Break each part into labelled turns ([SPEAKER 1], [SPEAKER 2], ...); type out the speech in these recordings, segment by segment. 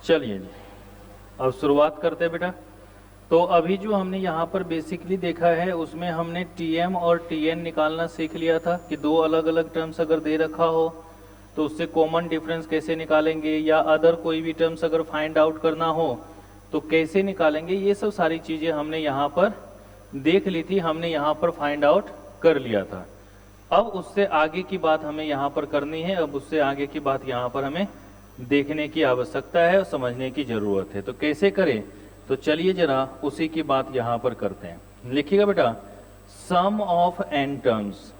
[SPEAKER 1] चलिए जी, अब शुरुआत करते हैं बेटा। तो अभी जो हमने यहाँ पर बेसिकली देखा है उसमें हमने टीएम और टीएन निकालना सीख लिया था कि दो अलग अलग टर्म्स अगर दे रखा हो तो उससे कॉमन डिफरेंस कैसे निकालेंगे, या अदर कोई भी टर्म्स अगर फाइंड आउट करना हो तो कैसे निकालेंगे। ये सब सारी चीज़ें हमने यहाँ पर देख ली थी, हमने यहाँ पर फाइंड आउट कर लिया था। अब उससे आगे की बात हमें यहाँ पर करनी है, अब उससे आगे की बात यहाँ पर हमें देखने की आवश्यकता है और समझने की जरूरत है। तो कैसे करें, तो चलिए जरा उसी की बात यहाँ पर करते हैं। लिखिएगा बेटा, sum of n terms,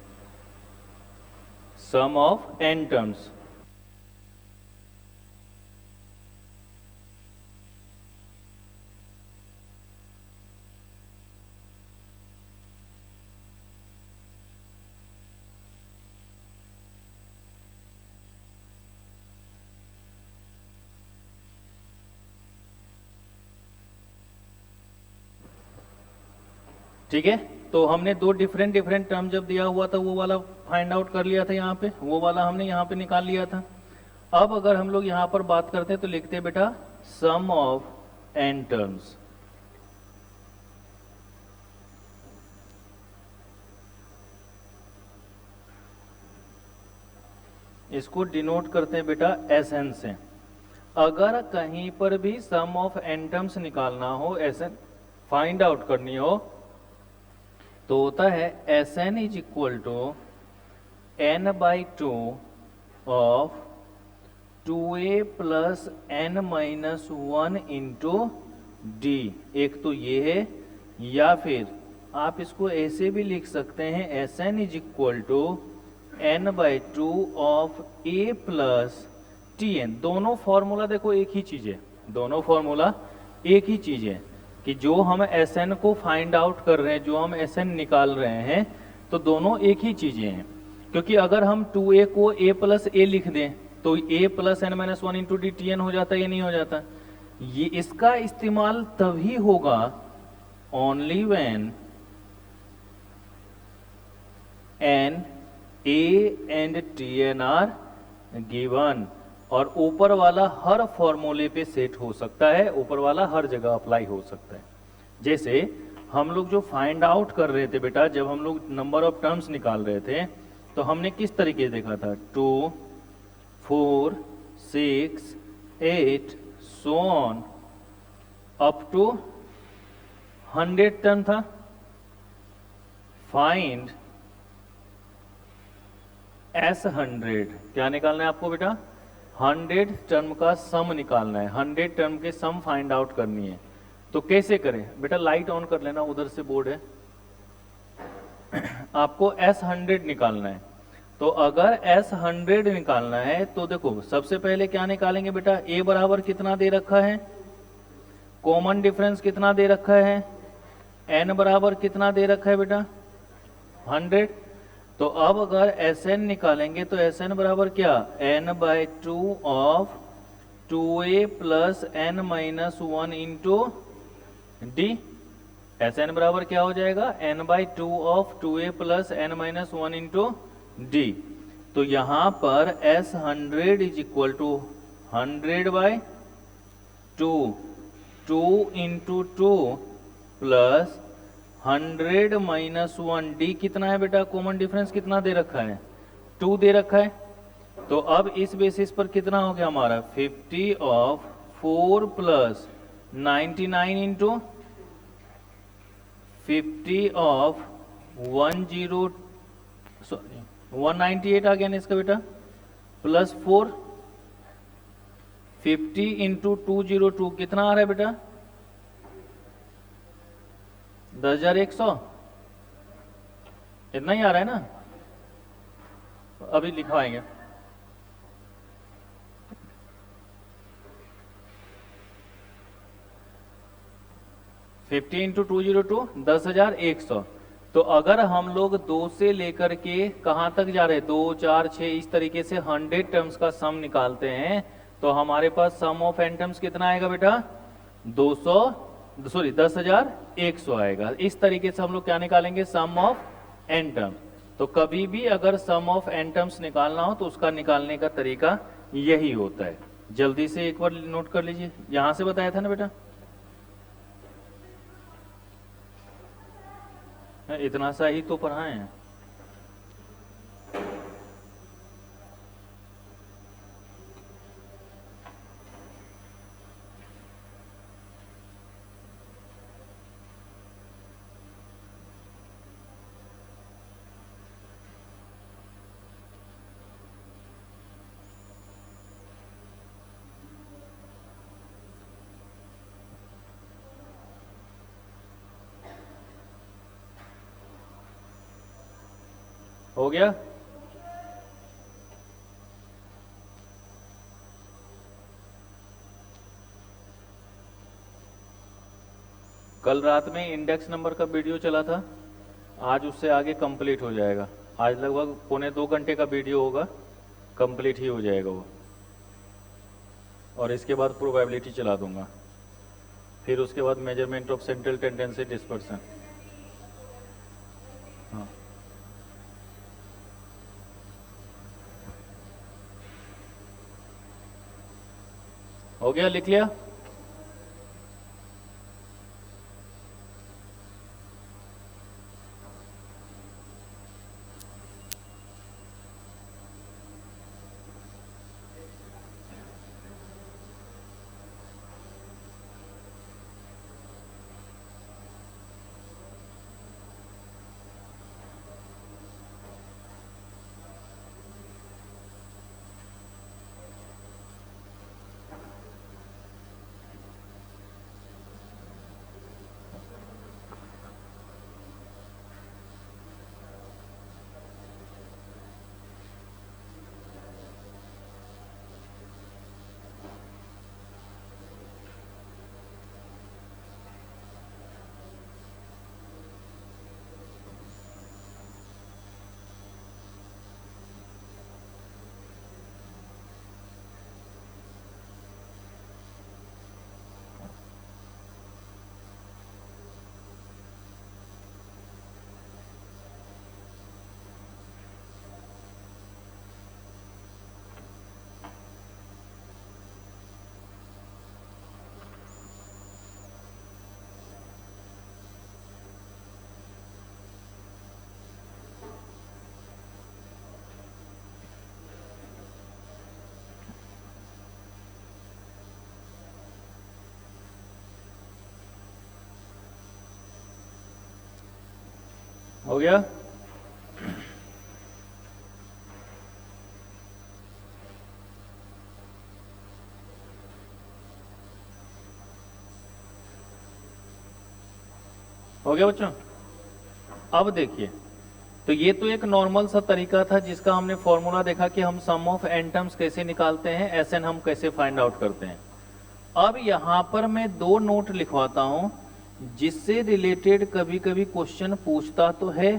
[SPEAKER 1] sum of n terms. ठीक है, तो हमने दो डिफरेंट टर्म जब दिया हुआ था वो वाला फाइंड आउट कर लिया था, यहाँ पे वो वाला हमने यहाँ पे निकाल लिया था। अब अगर हम लोग यहाँ पर बात करते हैं तो लिखते हैं बेटा सम ऑफ एन टर्म्स। इसको डिनोट करते हैं बेटा एस एन से। अगर कहीं पर भी सम ऑफ एन टर्म्स निकालना हो, एस एन फाइंड आउट करनी हो, तो होता है S n is equal to n by two of 2a plus n minus 1 into d. एक तो ये है, या फिर आप इसको ऐसे भी लिख सकते हैं S n is equal to n by two of a plus t n. दोनों फॉर्मूला देखो एक ही चीज है, दोनों फॉर्मूला एक ही चीज है कि जो हम एस एन को फाइंड आउट कर रहे हैं, जो हम एस एन निकाल रहे हैं, तो दोनों एक ही चीजें हैं। क्योंकि अगर हम 2a को a प्लस ए लिख दें तो a plus n minus 1 into d t n हो जाता है या नहीं हो जाता। ये इसका इस्तेमाल तभी होगा only when n a and t n are given, और ऊपर वाला हर फॉर्मूले पे सेट हो सकता है, ऊपर वाला हर जगह अप्लाई हो सकता है। जैसे हम लोग जो फाइंड आउट कर रहे थे बेटा, जब हम लोग नंबर ऑफ टर्म्स निकाल रहे थे तो हमने किस तरीके से देखा था, 2 4 6 8 so on up to 100 term था। फाइंड एस 100, क्या निकालना है आपको बेटा, 100 टर्म का सम निकालना है, 100 टर्म के सम फाइंड आउट करनी है। तो कैसे करें बेटा, लाइट ऑन कर लेना, उधर से बोर्ड है। आपको S100 निकालना है। तो अगर S100 निकालना है तो देखो सबसे पहले क्या निकालेंगे बेटा, A बराबर कितना दे रखा है, कॉमन डिफरेंस कितना दे रखा है, N बराबर कितना दे रखा है बेटा 100। तो अब अगर Sn निकालेंगे तो Sn बराबर क्या, n by two of 2a plus n minus 1 into d. Sn बराबर क्या हो जाएगा, n by two of 2a plus n minus 1 into d. तो यहां पर S100 is equal to 100 by 2 into 2 plus 100 minus 1 d कितना है बेटा, कॉमन डिफरेंस कितना दे रखा है, 2 दे रखा है। तो अब इस बेसिस पर कितना हो गया हमारा, 50 ऑफ 4 प्लस 99 इंटू 50 ऑफ 198 आ गया ना इसका बेटा, प्लस 4 50 इंटू 202 कितना आ रहा है बेटा, 10,100, इतना ही आ रहा है ना, अभी लिखवाएंगे। Fifty into 202 10,100। तो अगर हम लोग 2 से लेकर के कहां तक जा रहे हैं, 2 4 6 इस तरीके से 100 टर्म्स का सम निकालते हैं, तो हमारे पास सम ऑफ एन टर्म्स कितना आएगा बेटा, 10,100 आएगा। इस तरीके से हम लोग क्या निकालेंगे, सम ऑफ एन टर्म। तो कभी भी अगर सम ऑफ एन टर्म्स निकालना हो तो उसका निकालने का तरीका यही होता है। जल्दी से एक बार नोट कर लीजिए, यहां से बताया था ना बेटा, इतना सा ही तो पढ़ाए हैं। हो गया? कल रात में इंडेक्स नंबर का वीडियो चला था, आज उससे आगे कंप्लीट हो जाएगा। आज लगभग पौने 2 घंटे का वीडियो होगा, कंप्लीट ही हो जाएगा वो। और इसके बाद प्रोबेबिलिटी चला दूंगा, फिर उसके बाद measurement of central tendency dispersion. हाँ, हो गया? लिख लिया? हो गया? हो गया बच्चों? अब देखिए, तो ये तो एक नॉर्मल सा तरीका था जिसका हमने फॉर्मूला देखा कि हम सम ऑफ एन टर्म्स कैसे निकालते हैं, एसएन हम कैसे फाइंड आउट करते हैं। अब यहां पर मैं 2 नोट लिखवाता हूं जिससे रिलेटेड कभी कभी क्वेश्चन पूछता तो है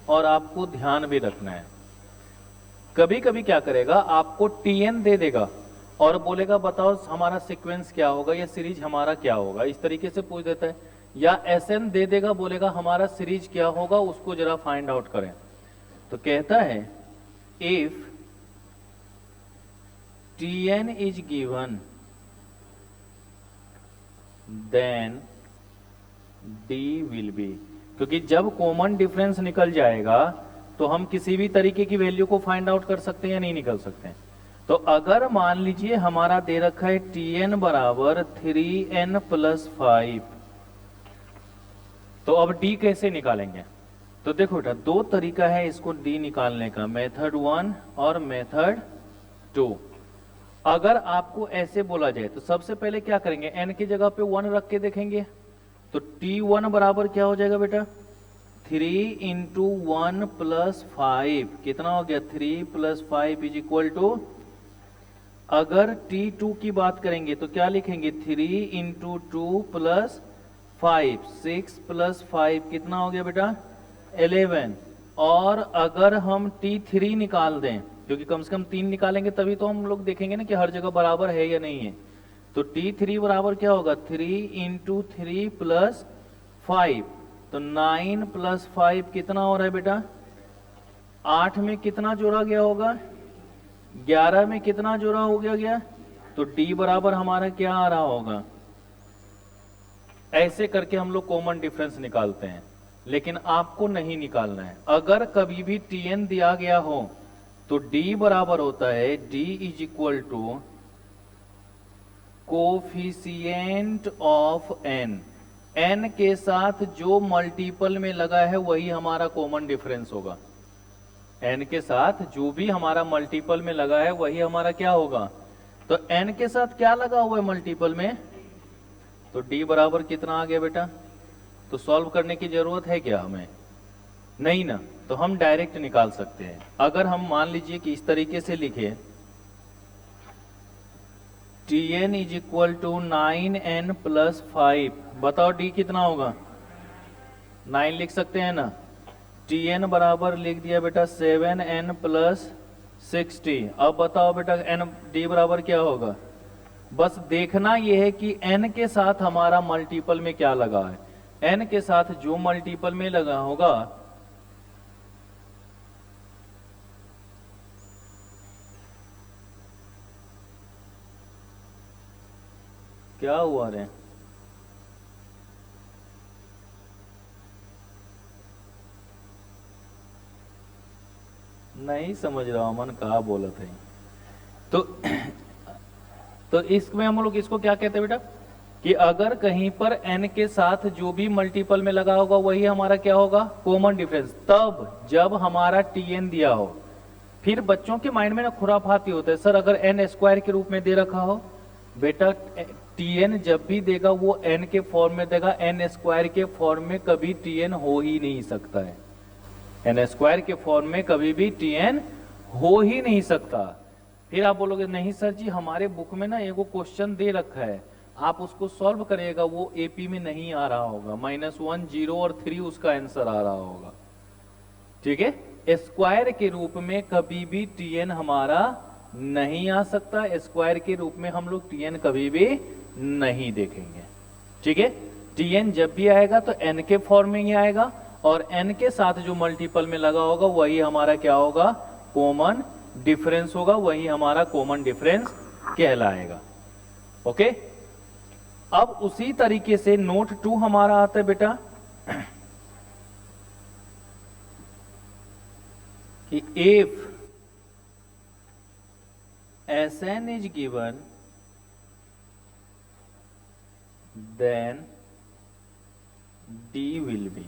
[SPEAKER 1] और आपको ध्यान भी रखना है। कभी कभी क्या करेगा, आपको टीएन दे देगा और बोलेगा बताओ हमारा सीक्वेंस क्या होगा या सीरीज हमारा क्या होगा, इस तरीके से पूछ देता है। या एसएन दे देगा, बोलेगा हमारा सीरीज क्या होगा, उसको जरा फाइंड आउट करें। तो कहता है if TN is given then D will be, क्योंकि जब कॉमन डिफरेंस निकल जाएगा तो हम किसी भी तरीके की वैल्यू को फाइंड आउट कर सकते हैं या नहीं निकल सकते हैं। तो अगर मान लीजिए हमारा दे रखा है Tn बराबर 3n + 5, तो अब d कैसे निकालेंगे? तो देखो बेटा, 2 तरीका है इसको d निकालने का, मेथड 1 और मेथड 2। अगर आपको ऐसे बोला जाए तो सबसे पहले क्या करेंगे, n की जगह पे 1 रख के देखेंगे। तो T1 बराबर क्या हो जाएगा बेटा, 3 × 1 + 5, कितना हो गया, 3 + 5 = अगर T2 की बात करेंगे तो क्या लिखेंगे, 3 × 2 + 5, 6 + 5 कितना हो गया बेटा, 11। और अगर हम T3 निकाल दें, क्योंकि कम से कम 3 निकालेंगे तभी तो हम लोग देखेंगे ना कि हर जगह बराबर है या नहीं है। तो T3 बराबर क्या होगा, 3 × 3 + 5, तो 9 + 5 कितना हो रहा है बेटा, 8 में कितना जोड़ा गया होगा, 11 में कितना जोड़ा हो गया, तो d बराबर हमारा क्या आ रहा होगा, ऐसे करके हम लोग कॉमन डिफरेंस निकालते हैं, लेकिन आपको नहीं निकालना है। अगर कभी भी Tn दिया गया हो तो d बराबर होता है d is equal to coefficient of n, n के साथ जो मल्टीपल में लगा है वही हमारा कॉमन डिफरेंस होगा। n के साथ जो भी हमारा मल्टीपल में लगा है वही हमारा क्या होगा, तो n के साथ क्या लगा हुआ है मल्टीपल में, तो d बराबर कितना आ गया बेटा। तो सॉल्व करने की जरूरत है क्या हमें, नहीं ना, तो हम डायरेक्ट निकाल सकते हैं। अगर हम मान लीजिए कि इस तरीके से लिखे Tn is equal to 9n plus 5, बताओ d कितना होगा, 9 लिख सकते हैं ना। Tn बराबर लिख दिया बेटा 7n प्लस 60। अब बताओ बेटा n d बराबर क्या होगा, बस देखना यह है कि n के साथ हमारा मल्टीपल में क्या लगा है, n के साथ जो मल्टीपल में लगा होगा क्या हुआ रे, नहीं समझ रहा मन कहा बोला था। तो इसमें हम लोग इसको क्या कहते हैं बेटा, कि अगर कहीं पर n के साथ जो भी मल्टीपल में लगा होगा वही हमारा क्या होगा, कॉमन डिफरेंस। तब जब हमारा Tn दिया हो, फिर बच्चों के माइंड में ना खुराफाती होता है, सर अगर n स्क्वायर के रूप में दे रखा हो, बेटा Tn जब भी देगा वो n के फॉर्म में देगा, n स्क्वायर के फॉर्म में कभी Tn हो ही नहीं सकता है, n स्क्वायर के फॉर्म में कभी भी Tn हो ही नहीं सकता। फिर आप बोलोगे नहीं सर जी हमारे बुक में ना एगो क्वेश्चन दे रखा है, आप उसको सॉल्व करिएगा, वो एपी में नहीं आ रहा होगा, -1 0 और 3 उसका आंसर आ रहा होगा। ठीक है, स्क्वायर के रूप में कभी भी Tn हमारा नहीं आ सकता, स्क्वायर के रूप में हम लोग Tn कभी भी नहीं देखेंगे। ठीक है, Tn जब भी आएगा तो n के फॉर्म में ही आएगा, और n के साथ जो मल्टीपल में लगा होगा वही हमारा क्या होगा, कॉमन डिफरेंस होगा, वही हमारा कॉमन डिफरेंस कहलाएगा। ओके, अब उसी तरीके से नोट 2 हमारा आता है बेटा कि if Sn is given then D will be।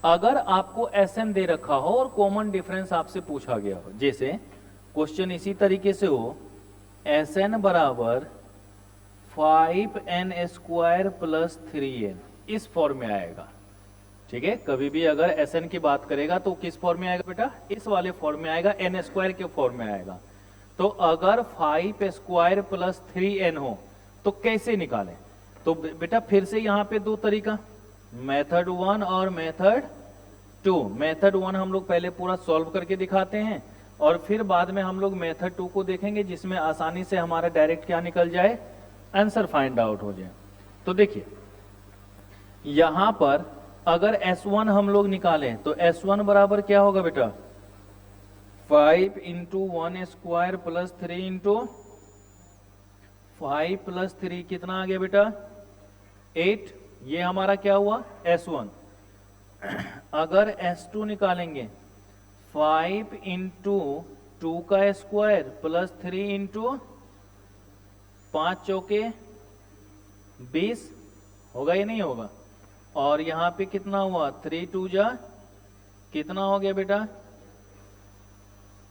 [SPEAKER 1] अगर आपको Sn दे रखा हो और कॉमन डिफरेंस आपसे पूछा गया हो, जैसे क्वेश्चन इसी तरीके से हो, Sn बराबर 5n स्क्वायर प्लस 3n, इस फॉर्म में आएगा। ठीक है, कभी भी अगर Sn की बात करेगा तो किस फॉर्म में आएगा बेटा, इस वाले फॉर्म में आएगा, n स्क्वायर के फॉर्म में आएगा। तो अगर 5 स्क्वायर प्लस 3n हो तो कैसे निकालें, तो बेटा फिर से यहां पे दो तरीका, मेथड 1 और मेथड 2। मेथड 1 हम लोग पहले पूरा सॉल्व करके दिखाते हैं, और फिर बाद में हम लोग मेथड 2 को देखेंगे, जिसमें आसानी से हमारा डायरेक्ट क्या निकल जाए, आंसर फाइंड आउट हो जाए। तो देखिए यहां पर अगर S1 हम लोग निकालें तो S1 बराबर क्या होगा बेटा, 5 into 1 square plus 3 into 5 plus 3 कितना आ गया बेटा, 8। ये हमारा क्या हुआ S1। अगर S2 निकालेंगे 5 इंटू 2 का स्क्वायर प्लस 3 इंटू 5 चौके 20, होगा या नहीं होगा, और यहां पे कितना हुआ 3 2 जा कितना हो गया बेटा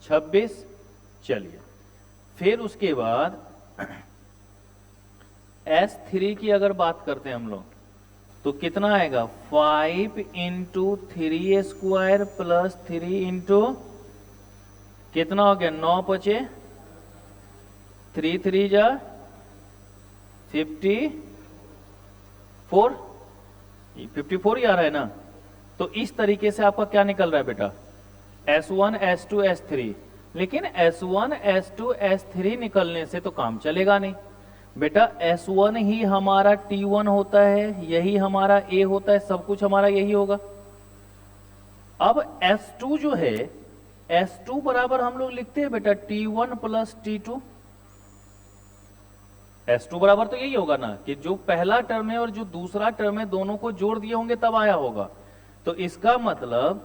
[SPEAKER 1] 26। चलिए फिर उसके बाद S3 की अगर बात करते हैं हम लोग तो कितना आएगा, 5 इंटू 3 स्क्वायर प्लस 3 इंटू कितना हो गया 9 पचे 3 3 जा 54 ही आ रहा है ना। तो इस तरीके से आपका क्या निकल रहा है बेटा, S1 S2 S3। लेकिन S1 S2 S3 निकलने से तो काम चलेगा नहीं बेटा, S1 ही हमारा T1 होता है, यही हमारा A होता है, सब कुछ हमारा यही होगा। अब S2 जो है, S2 बराबर हम लोग लिखते हैं बेटा T1 प्लस T2। S2 बराबर तो यही होगा ना कि जो पहला टर्म है और जो दूसरा टर्म है दोनों को जोड़ दिए होंगे तब आया होगा। तो इसका मतलब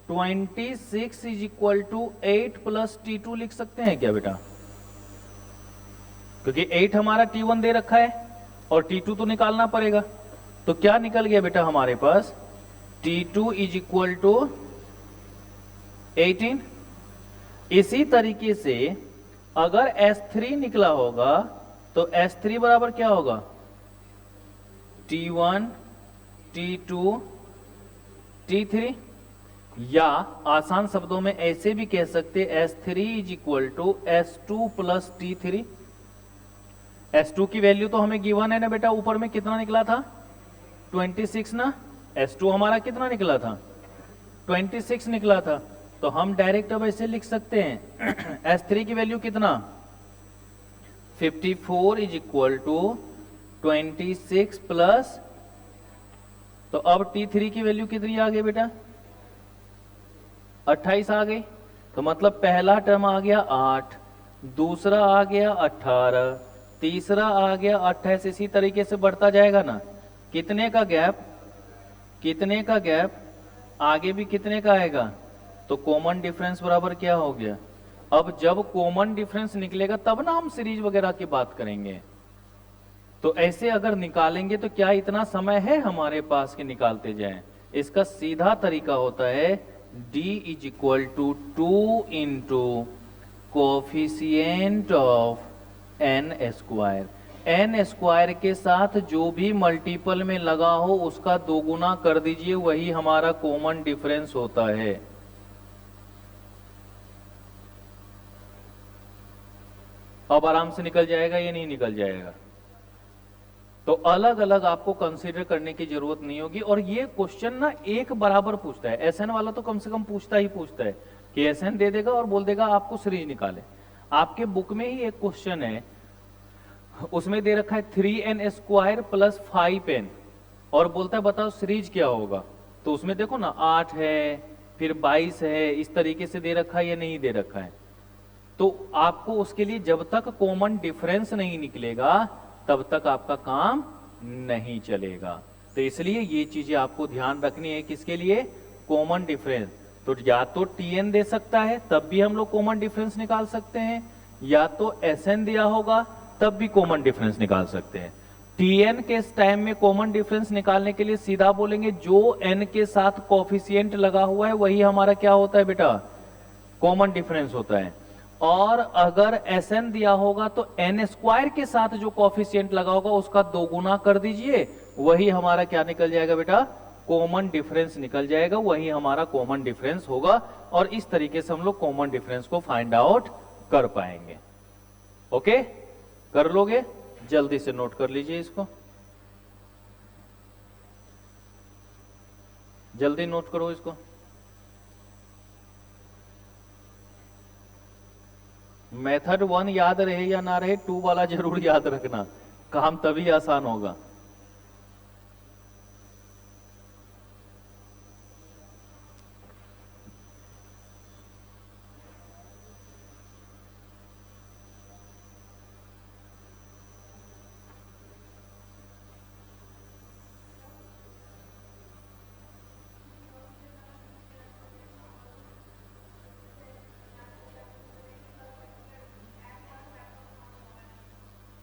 [SPEAKER 1] 26 is equal to 8 plus T2 लिख सकते हैं क्या बेटा? क्योंकि 8 हमारा T1 दे रखा है और T2 तो निकालना पड़ेगा। तो क्या निकल गया बेटा हमारे पास? T2 is equal to 18। इसी तरीके से अगर S3 निकला होगा तो S3 बराबर क्या होगा? T1 T2 T3, या आसान शब्दों में ऐसे भी कह सकते S3 is equal to S2 plus T3। S2 की वैल्यू तो हमें गिवन है ना बेटा, ऊपर में कितना निकला था? 26 ना। S2 हमारा कितना निकला था? 26 निकला था। तो हम डायरेक्ट अब ऐसे लिख सकते हैं S3 की वैल्यू कितना? 54 इज इक्वल टू 26 प्लस, तो अब T3 की वैल्यू कितनी आ गई बेटा? 28 आ गई। तो मतलब पहला टर्म आ गया 8, दूसरा आ गया 18, तीसरा आ गया 28। इसी तरीके से बढ़ता जाएगा ना। कितने का गैप? कितने का गैप? आगे भी कितने का आएगा? तो कॉमन डिफरेंस बराबर क्या हो गया? अब जब कॉमन डिफरेंस निकलेगा तब ना हम सीरीज वगैरह की बात करेंगे। तो ऐसे अगर निकालेंगे तो क्या इतना समय है हमारे पास कि निकालते जाएं? इसका सीधा तरीका होता है D is equal to 2 into coefficient of n square. n square के साथ जो भी मल्टीपल में लगा हो उसका दोगुना कर दीजिए, वही हमारा कॉमन डिफरेंस होता है। अब आराम से निकल जाएगा या नहीं निकल जाएगा? तो अलग अलग आपको कंसीडर करने की जरूरत नहीं होगी। और ये क्वेश्चन ना एक बराबर पूछता है, एसएन वाला तो कम से कम पूछता ही पूछता है कि एसएन दे देगा और बोल देगा आपको सीरीज निकाले। आपके बुक में ही एक क्वेश्चन है, उसमें दे रखा है 3n स्क्वायर प्लस 5n और बोलता है बताओ सीरीज क्या होगा। तो उसमें देखो ना 8 है, फिर 22 है, इस तरीके से दे रखा है या नहीं दे रखा है। तो आपको उसके लिए जब तक कॉमन डिफरेंस नहीं निकलेगा तब तक आपका काम नहीं चलेगा। तो इसलिए ये चीजें आपको ध्यान रखनी है। किसके लिए? Common difference. तो या तो टीएन दे सकता है तब भी हम लोग कॉमन डिफरेंस निकाल सकते हैं, या तो एसएन दिया होगा तब भी कॉमन डिफरेंस निकाल सकते हैं। टीएन के टाइम में कॉमन डिफरेंस निकालने के लिए सीधा बोलेंगे जो एन के साथ कोफिशिएंट लगा हुआ है वही हमारा क्या होता है बेटा? कॉमन डिफरेंस होता है। और अगर एसएन दिया होगा तो एन स्क्वायर के साथ जो कोफिशिएंट लगा होगा उसका दोगुना कर दीजिए, वही हमारा क्या निकल जाएगा बेटा? कॉमन डिफरेंस निकल जाएगा, वही हमारा कॉमन डिफरेंस होगा। और इस तरीके से हम लोग कॉमन डिफरेंस को फाइंड आउट कर पाएंगे। ओके, कर लोगे? जल्दी से नोट कर लीजिए इसको, जल्दी नोट करो इसको। मेथड 1 याद रहे या ना रहे, 2 वाला जरूर याद रखना, काम तभी आसान होगा।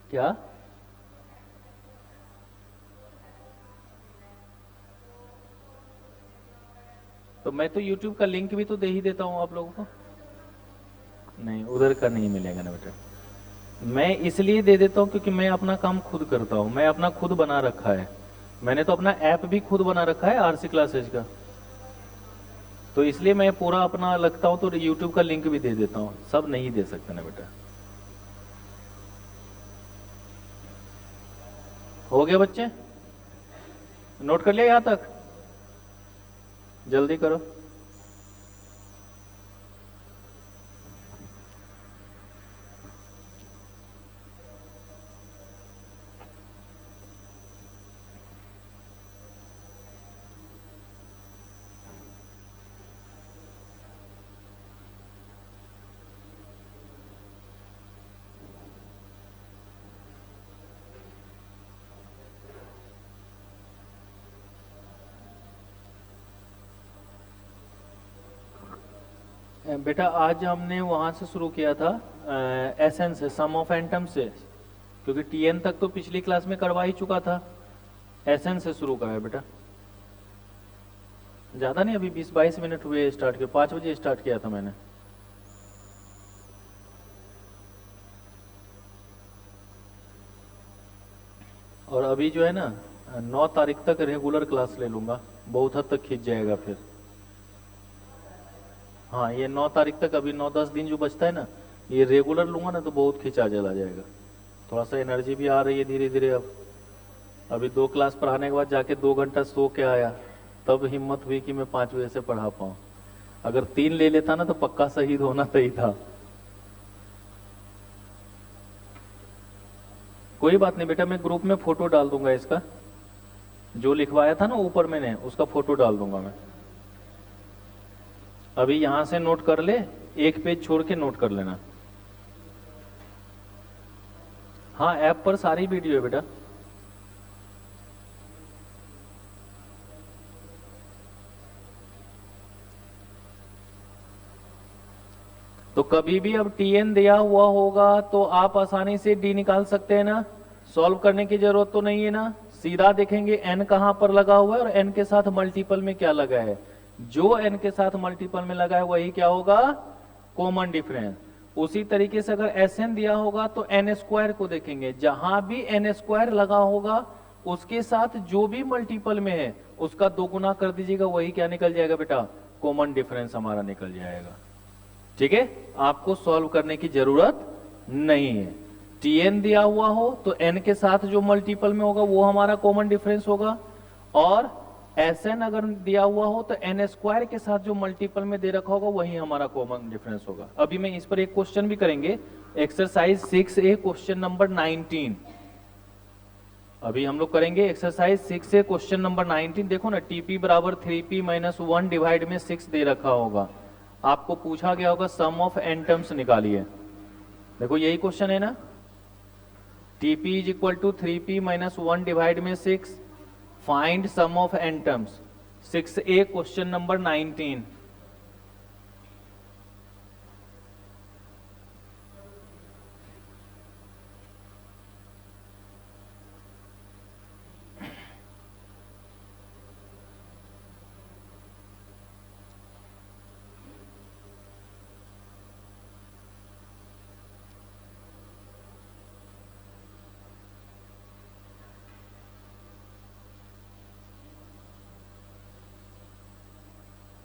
[SPEAKER 1] क्या? तो मैं तो YouTube का लिंक भी तो दे ही देता हूं आप लोगों को। नहीं, उधर का नहीं मिलेगा ना बेटा। मैं इसलिए दे देता हूं क्योंकि मैं अपना काम खुद करता हूं, मैं अपना खुद बना रखा है। मैंने तो अपना ऐप भी खुद बना रखा है आरसी क्लासेज का, तो इसलिए मैं पूरा अपना लगता हूं। तो YouTube का लिंक भी दे देता हूं, सब नहीं दे सकते ना बेटा। हो गया बच्चे? नोट कर लिया यहां तक? जल्दी करो। बेटा आज हमने वहां से शुरू किया था एसेंस से, सम ऑफ एटम से, क्योंकि टीएन तक तो पिछली क्लास में करवा ही चुका था। एसेंस से शुरू करा है बेटा, ज्यादा नहीं, अभी 20-22 मिनट हुए स्टार्ट किया, 5 बजे स्टार्ट किया था मैंने। और अभी जो है ना 9 तारीख तक रेगुलर क्लास ले लूंगा, बहुत हद तक खींच जाएगा फिर। हाँ ये 9 तारीख तक, अभी 9-10 दिन जो बचता है ना, ये रेगुलर लूंगा ना तो बहुत खींचा चला जाएगा। थोड़ा सा एनर्जी भी आ रही है धीरे धीरे अब। अभी 2 क्लास पढ़ाने के बाद जाके 2 घंटा सो के आया, तब हिम्मत हुई कि मैं 5 बजे से पढ़ा पाऊं। अगर 3 ले लेता ना तो पक्का शहीद होना तय था। कोई बात नहीं बेटा, मैं ग्रुप में फोटो डाल दूंगा इसका, जो लिखवाया था ना ऊपर मैंने, उसका फोटो डाल दूंगा मैं। अभी यहां से नोट कर ले, एक पेज छोड़ के नोट कर लेना। हाँ ऐप पर सारी वीडियो है बेटा। तो कभी भी अब टीएन दिया हुआ होगा तो आप आसानी से डी निकाल सकते हैं ना, सॉल्व करने की जरूरत तो नहीं है ना। सीधा देखेंगे एन कहां पर लगा हुआ है और एन के साथ मल्टीपल में क्या लगा है। जो एन के साथ मल्टीपल में लगा है वही क्या होगा, कॉमन डिफरेंस। उसी तरीके से अगर एस एन दिया होगा तो एन स्क्वायर को देखेंगे, जहां भी एन स्क्वायर लगा होगा उसके साथ जो भी मल्टीपल में है उसका 2 गुना कर दीजिएगा, वही क्या निकल जाएगा बेटा, कॉमन डिफरेंस हमारा निकल जाएगा। ठीक है, आपको सॉल्व करने की जरूरत नहीं है। टीएन दिया हुआ हो तो एन के साथ जो मल्टीपल में होगा वो हमारा कॉमन डिफरेंस होगा, और एस एन अगर दिया हुआ हो तो एन स्क्वायर के साथ जो मल्टीपल में दे रखा होगा वही हमारा कॉमन डिफरेंस होगा। अभी मैं इस पर एक क्वेश्चन भी करेंगे, एक्सरसाइज 6A क्वेश्चन नंबर 19। अभी हम लोग करेंगे एक्सरसाइज 6A क्वेश्चन नंबर 19। देखो ना, टीपी बराबर 3p माइनस 1 डिवाइड में 6 दे रखा होगा, आपको पूछा गया होगा सम ऑफ एन टर्म्स निकालिए। देखो यही क्वेश्चन है ना, TP is equal to 3p minus 1 divide में 6, find sum of n terms. 6A question number 19।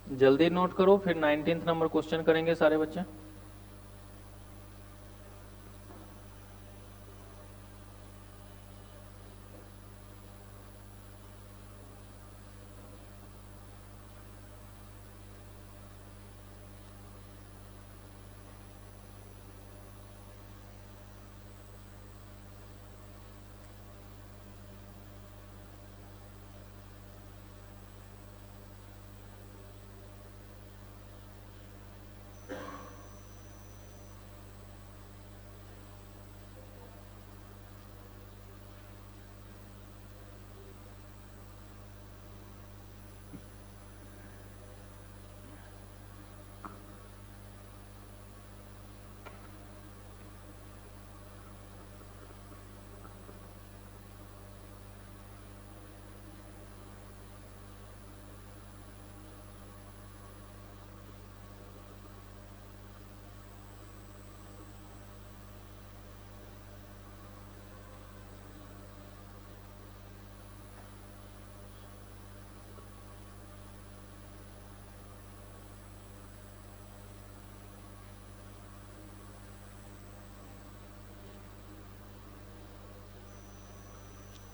[SPEAKER 1] जल्दी नोट करो, फिर 19th नंबर क्वेश्चन करेंगे सारे बच्चे।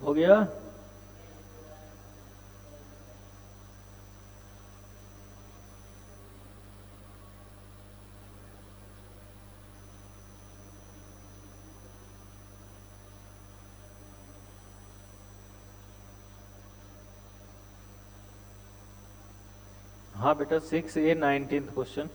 [SPEAKER 1] हो गया। हाँ बेटा 6A 19th क्वेश्चन।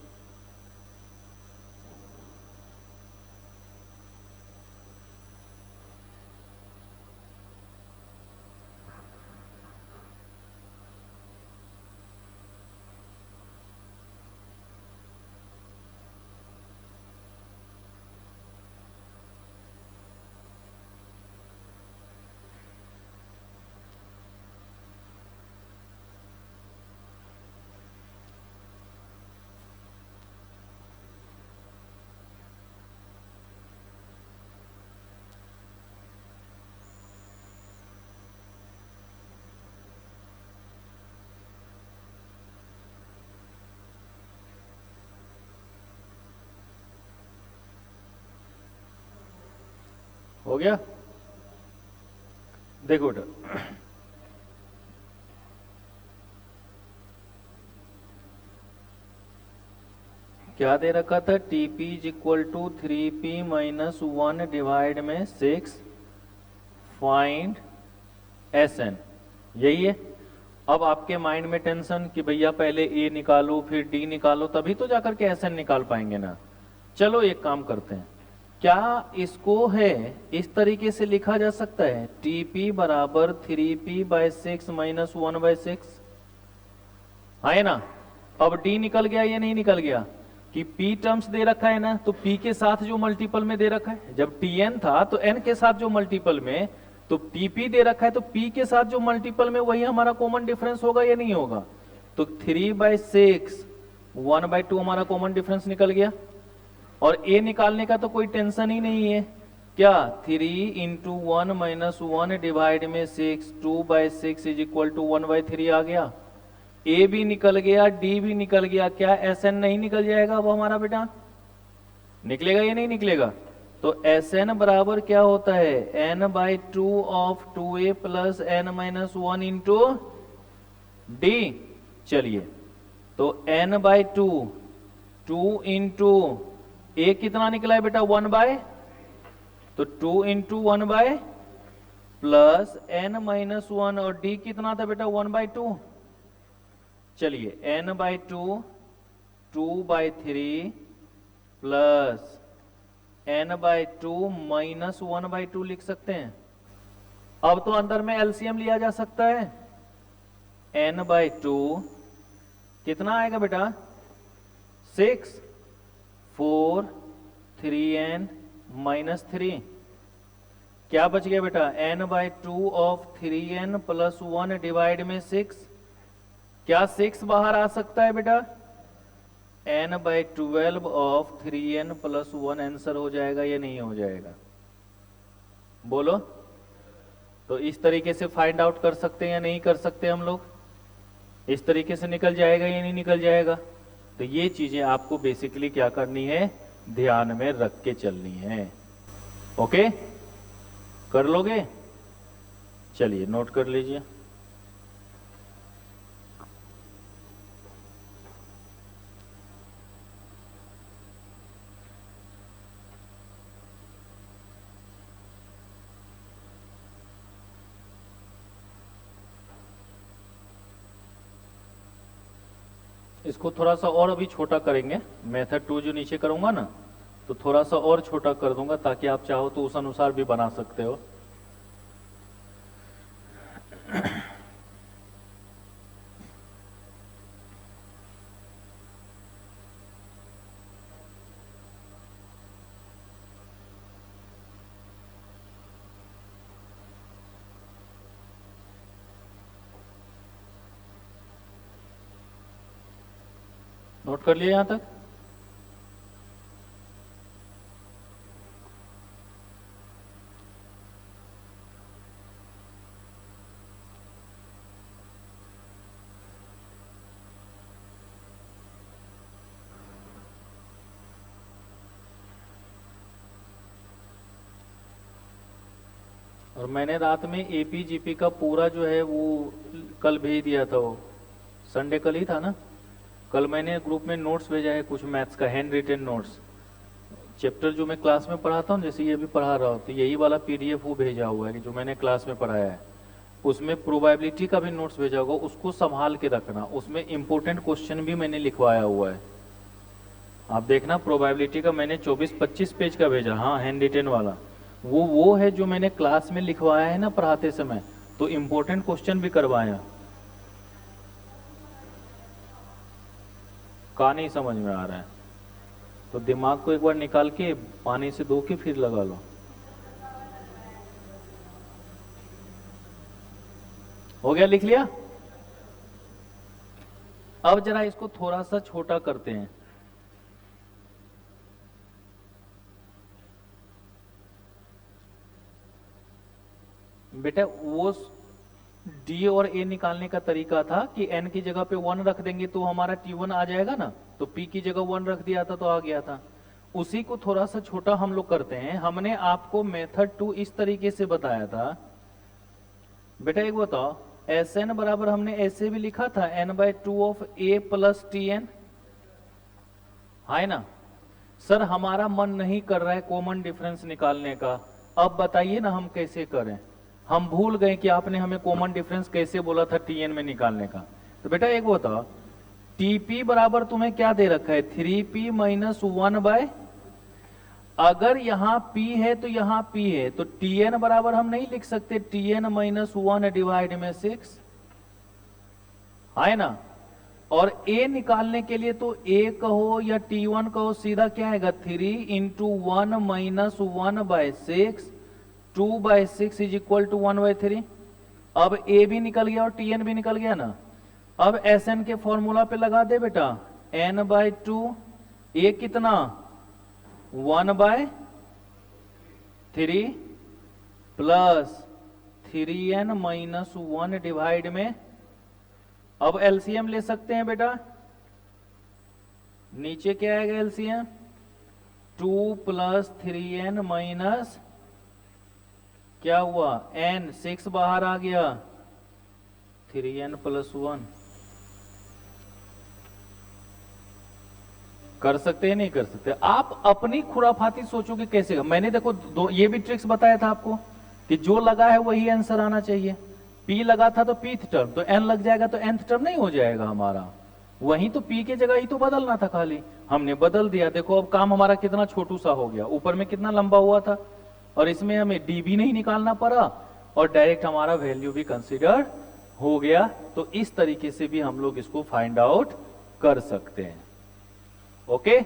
[SPEAKER 1] हो गया। देखो बेटा, क्या दे रखा था, Tp is equal to 3p minus 1 divide में 6, फाइंड Sn, यही है। अब आपके माइंड में टेंशन कि भैया पहले A निकालो फिर D निकालो, तभी तो जाकर के Sn निकाल पाएंगे ना। चलो एक काम करते हैं, क्या इसको है इस तरीके से लिखा जा सकता है, Tp बराबर 3p बाई 6 माइनस 1 बाई 6, है ना। अब D निकल गया या नहीं निकल गया, कि P टर्म्स दे रखा है ना, तो P के साथ जो मल्टीपल में दे रखा है, जब Tn था तो n के साथ जो मल्टीपल में, तो Tp दे रखा है तो P के साथ जो मल्टीपल में वही हमारा कॉमन डिफरेंस होगा या नहीं होगा। तो 3/6 1/2 हमारा कॉमन डिफरेंस निकल गया। और A निकालने का तो कोई टेंशन ही नहीं है, क्या 3 इंटू 1 माइनस 1 डिवाइड में 6, 2/6 इज इक्वल टू 1/3 आ गया। A भी निकल गया, D भी निकल गया, क्या Sn नहीं निकल जाएगा अब हमारा बेटा, निकलेगा या नहीं निकलेगा। तो Sn बराबर क्या होता है, n/2 of 2a plus n minus 1 into D। चलिए तो n/2 2 इंटू A कितना निकला है बेटा, 1/, तो 2 इंटू 1/, प्लस n माइनस 1, और D कितना था बेटा 1/2। चलिए n/2 2/3 प्लस n/2 माइनस 1/2 लिख सकते हैं। अब तो अंदर में एलसीएम लिया जा सकता है, n/2 कितना आएगा बेटा 6, 4 3n माइनस 3, क्या बच गया बेटा n/2 of 3n plus 1 divide में 6, क्या 6 बाहर आ सकता है बेटा, n/12 of 3n plus 1 answer हो जाएगा या नहीं हो जाएगा, बोलो। तो इस तरीके से फाइंड आउट कर सकते हैं या नहीं कर सकते हम लोग, इस तरीके से निकल जाएगा या नहीं निकल जाएगा। तो ये चीजें आपको बेसिकली क्या करनी है, ध्यान में रख के चलनी है। ओके, कर लोगे, चलिए नोट कर लीजिए। इसको थोड़ा सा और अभी छोटा करेंगे, मेथड 2 जो नीचे करूंगा ना, तो थोड़ा सा और छोटा कर दूंगा, ताकि आप चाहो तो उस अनुसार भी बना सकते हो। नोट कर लिया यहां तक। और मैंने रात में एपीजीपी का पूरा जो है वो कल भेज दिया था, वो संडे कल ही था ना, कल मैंने ग्रुप में नोट्स भेजा है कुछ मैथ्स का, हैंड रिटन नोट्स, चैप्टर जो मैं क्लास में पढ़ाता हूँ, जैसे ये भी पढ़ा रहा हूँ, तो यही वाला पीडीएफ वो भेजा हुआ है कि जो मैंने क्लास में पढ़ाया है। उसमें प्रोबेबिलिटी का भी नोट्स भेजा होगा, उसको संभाल के रखना, उसमें इंपॉर्टेंट क्वेश्चन भी मैंने लिखवाया हुआ है। आप देखना प्रोबेबिलिटी का मैंने 24-25 पेज का भेजा, हाँ हैंड रिटन वाला, वो है जो मैंने क्लास में लिखवाया है ना पढ़ाते समय, तो इंपॉर्टेंट क्वेश्चन भी करवाया। का नहीं समझ में आ रहा है तो दिमाग को एक बार निकाल के पानी से धो के फिर लगा लो। हो गया, लिख लिया। अब जरा इसको थोड़ा सा छोटा करते हैं। बेटा वो डी और ए निकालने का तरीका था कि एन की जगह पे 1 रख देंगे तो हमारा T1 आ जाएगा ना, तो P की जगह 1 रख दिया था तो आ गया था। उसी को थोड़ा सा छोटा हम लोग करते हैं। हमने आपको मेथड 2 इस तरीके से बताया था बेटा, एक बताओ, एस एन बराबर हमने ऐसे भी लिखा था n/2 of a plus t n, है ना सर? हमारा मन नहीं कर रहा है कॉमन डिफरेंस निकालने का, अब बताइए ना हम कैसे करें। हम भूल गए कि आपने हमें कॉमन डिफरेंस कैसे बोला था टीएन में निकालने का। तो बेटा एक बताओ, टीपी बराबर तुम्हें क्या दे रखा है, 3p माइनस 1/, अगर यहां p है तो यहां p है, तो tn बराबर हम नहीं लिख सकते tn माइनस 1 डिवाइड में 6, है ना? और a निकालने के लिए तो a कहो या t1 कहो, सीधा क्या आएगा, 3 into 1 minus 1/6, 2/6 is equal to 1/3। अब a भी निकल गया और tn भी निकल गया ना। अब Sn के फॉर्मूला पे लगा दे बेटा, n/2, a कितना 1/3 प्लस 3n माइनस 1 डिवाइड में, अब एलसीएम ले सकते हैं बेटा, नीचे क्या आएगा एलसीएम, 2 प्लस 3n माइनस क्या हुआ n, 6 बाहर आ गया, 3n प्लस 1। कर सकते हैं नहीं कर सकते? आप अपनी खुराफाती सोचोगे कैसे? मैंने देखो ये भी ट्रिक्स बताया था आपको कि जो लगा है वही आंसर आना चाहिए। p लगा था तो pth टर्म, तो n लग जाएगा तो nth टर्म नहीं हो जाएगा हमारा, वहीं तो p के जगह ही तो बदलना था, खाली हमने बदल दिया। देखो अब काम हमारा कितना छोटू सा हो गया, ऊपर में कितना लंबा हुआ था, और इसमें हमें d भी नहीं निकालना पड़ा और डायरेक्ट हमारा वैल्यू भी कंसीडर हो गया। तो इस तरीके से भी हम लोग इसको फाइंड आउट कर सकते हैं। ओके,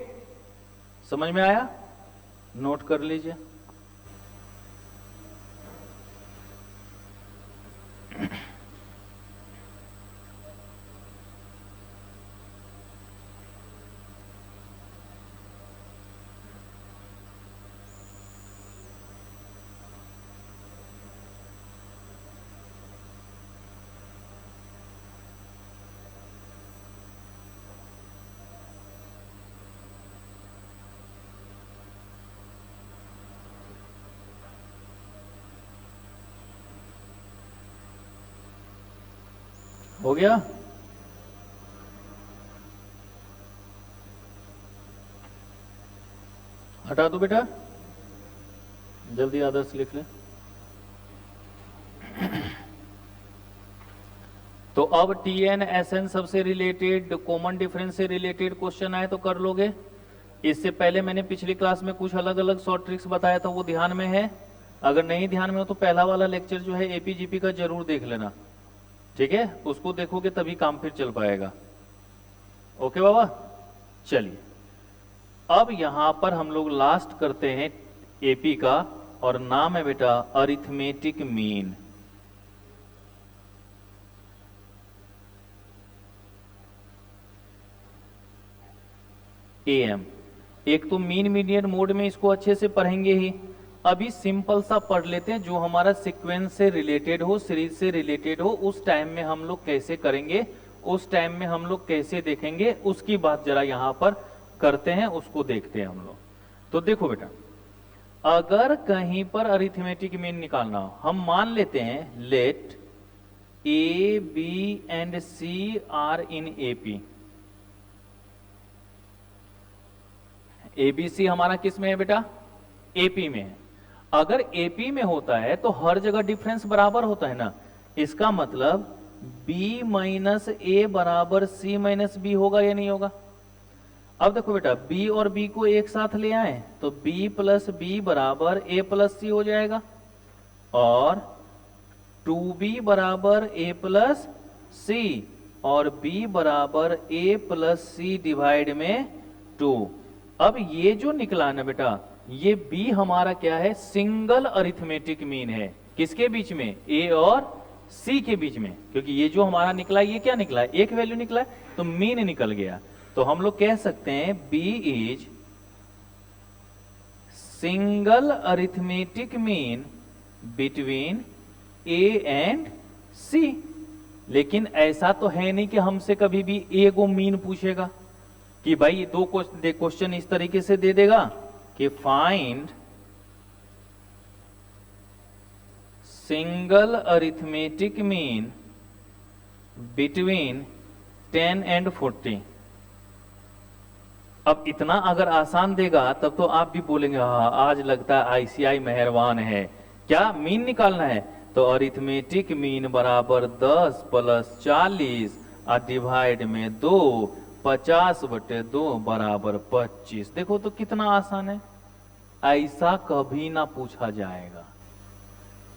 [SPEAKER 1] समझ में आया? नोट कर लीजिए। हो गया? हटा दो बेटा, जल्दी आदर्श लिख ले। तो अब टीएन एसएन सबसे रिलेटेड, कॉमन डिफरेंस से रिलेटेड क्वेश्चन आए तो कर लोगे। इससे पहले मैंने पिछली क्लास में कुछ अलग अलग शॉर्ट ट्रिक्स बताया था, वो ध्यान में है? अगर नहीं ध्यान में हो तो पहला वाला लेक्चर जो है एपीजीपी का जरूर देख लेना, ठीक है? उसको देखोगे तभी काम फिर चल पाएगा। ओके बाबा, चलिए अब यहां पर हम लोग लास्ट करते हैं एपी का, और नाम है बेटा अरिथमेटिक मीन। एएम, एक तो मीन मीडियन मोड में इसको अच्छे से पढ़ेंगे ही। अभी सिंपल सा पढ़ लेते हैं, जो हमारा सीक्वेंस से रिलेटेड हो, सीरीज से रिलेटेड हो, उस टाइम में हम लोग कैसे करेंगे, उस टाइम में हम लोग कैसे देखेंगे, उसकी बात जरा यहां पर करते हैं, उसको देखते हैं हम लोग। तो देखो बेटा, अगर कहीं पर अरिथमेटिक मीन निकालना हो, हम मान लेते हैं let A B and C are in AP. ABC हमारा किस में है बेटा, एपी में है। अगर एपी में होता है तो हर जगह डिफरेंस बराबर होता है ना, इसका मतलब b माइनस ए बराबर c माइनस बी होगा या नहीं होगा? अब देखो बेटा, b और b को एक साथ ले आए तो b प्लस बी बराबर a प्लस सी हो जाएगा, और 2b बराबर a प्लस सी, और b बराबर a प्लस सी डिवाइड में 2। अब ये जो निकला ना बेटा, ये b हमारा क्या है, सिंगल अरिथमेटिक मीन है। किसके बीच में, a और c के बीच में, क्योंकि ये जो हमारा निकला ये क्या निकला है, एक वैल्यू निकला है, तो मीन निकल गया। तो हम लोग कह सकते हैं b is single arithmetic mean between a and c। लेकिन ऐसा तो है नहीं कि हमसे कभी भी a को मीन पूछेगा, कि भाई दो क्वेश्चन इस तरीके से दे देगा कि find single arithmetic mean between 10 and 40। अब इतना अगर आसान देगा तब तो आप भी बोलेंगे हाँ आज लगता है आईसीआई मेहरबान है। क्या मीन निकालना है तो अरिथमेटिक मीन बराबर 10 प्लस 40 और डिवाइड में 2, 50/2 बराबर 25। देखो तो कितना आसान है, ऐसा कभी ना पूछा जाएगा।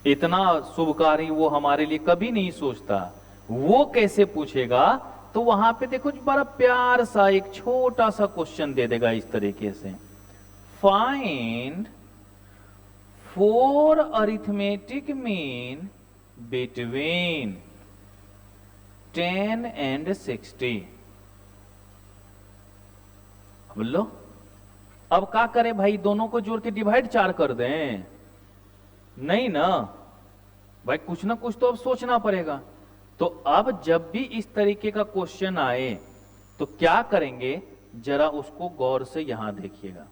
[SPEAKER 1] इतना शुभकारी वो हमारे लिए कभी नहीं सोचता। वो कैसे पूछेगा तो वहां पे देखो बड़ा प्यार सा एक छोटा सा क्वेश्चन दे देगा इस तरीके से, find 4 arithmetic mean between 10 and 60। बोलो अब क्या करे भाई, दोनों को जोड़ के डिवाइड 4 कर दें? नहीं ना भाई, कुछ ना कुछ तो अब सोचना पड़ेगा। तो अब जब भी इस तरीके का क्वेश्चन आए तो क्या करेंगे, जरा उसको गौर से यहां देखिएगा।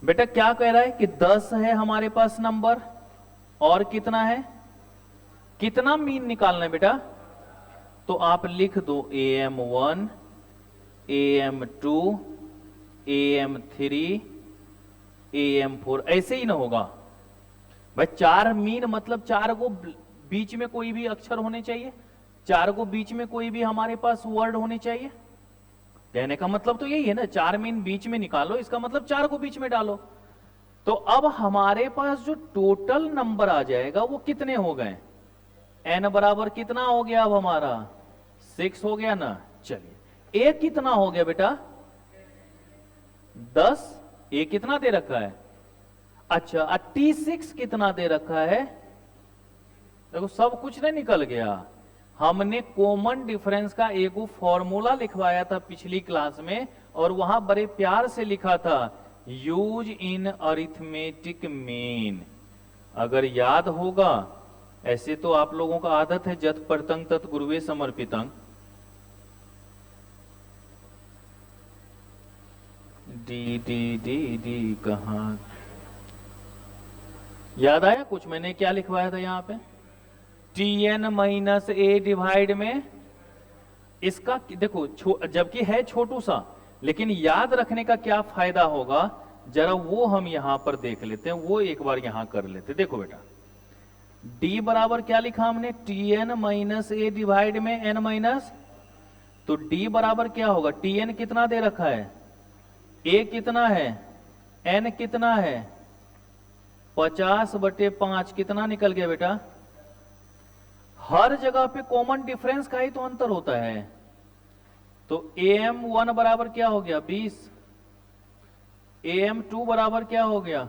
[SPEAKER 1] बेटा क्या कह रहा है कि 10 है हमारे पास नंबर, और कितना है, कितना मीन निकालना है बेटा? तो आप लिख दो AM1, AM2, AM3, AM4। ऐसे ही ना होगा भाई, 4 मीन मतलब 4 को बीच में कोई भी अक्षर होने चाहिए, 4 को बीच में कोई भी हमारे पास वर्ड होने चाहिए। कहने का मतलब तो यही है ना, 4 मीन बीच में निकालो, इसका मतलब 4 को बीच में डालो। तो अब हमारे पास जो टोटल नंबर आ जाएगा वो कितने हो गए? n बराबर कितना हो गया अब हमारा? 6 हो गया ना। चलिए a कितना हो गया बेटा? 10। a कितना दे रखा है? अच्छा, T6 कितना दे रखा है? देखो सब कुछ नहीं निकल गया। हमने कॉमन डिफरेंस का एक फॉर्मूला लिखवाया था पिछली क्लास में, और वहां बड़े प्यार से लिखा था यूज इन अरिथमेटिक मीन। अगर याद होगा, ऐसे तो आप लोगों का आदत है जत परतंग तत् गुरुवे समर्पितंग। डी डी डी डी कहां याद आया कुछ? मैंने क्या लिखवाया था यहां पे? Tn - a डिवाइड में इसका देखो जबकि है छोटू सा, लेकिन याद रखने का क्या फायदा होगा, जरा वो हम यहां पर देख लेते हैं, वो एक बार यहां कर लेते। देखो बेटा d बराबर क्या लिखा हमने? Tn - a डिवाइड में n माइनस, तो d बराबर क्या होगा? Tn कितना दे रखा है, a कितना है, n कितना है, 50/5 कितना निकल गया बेटा? हर जगह पे कॉमन डिफरेंस का ही तो अंतर होता है। तो AM1 बराबर क्या हो गया? 20। AM2 बराबर क्या हो गया?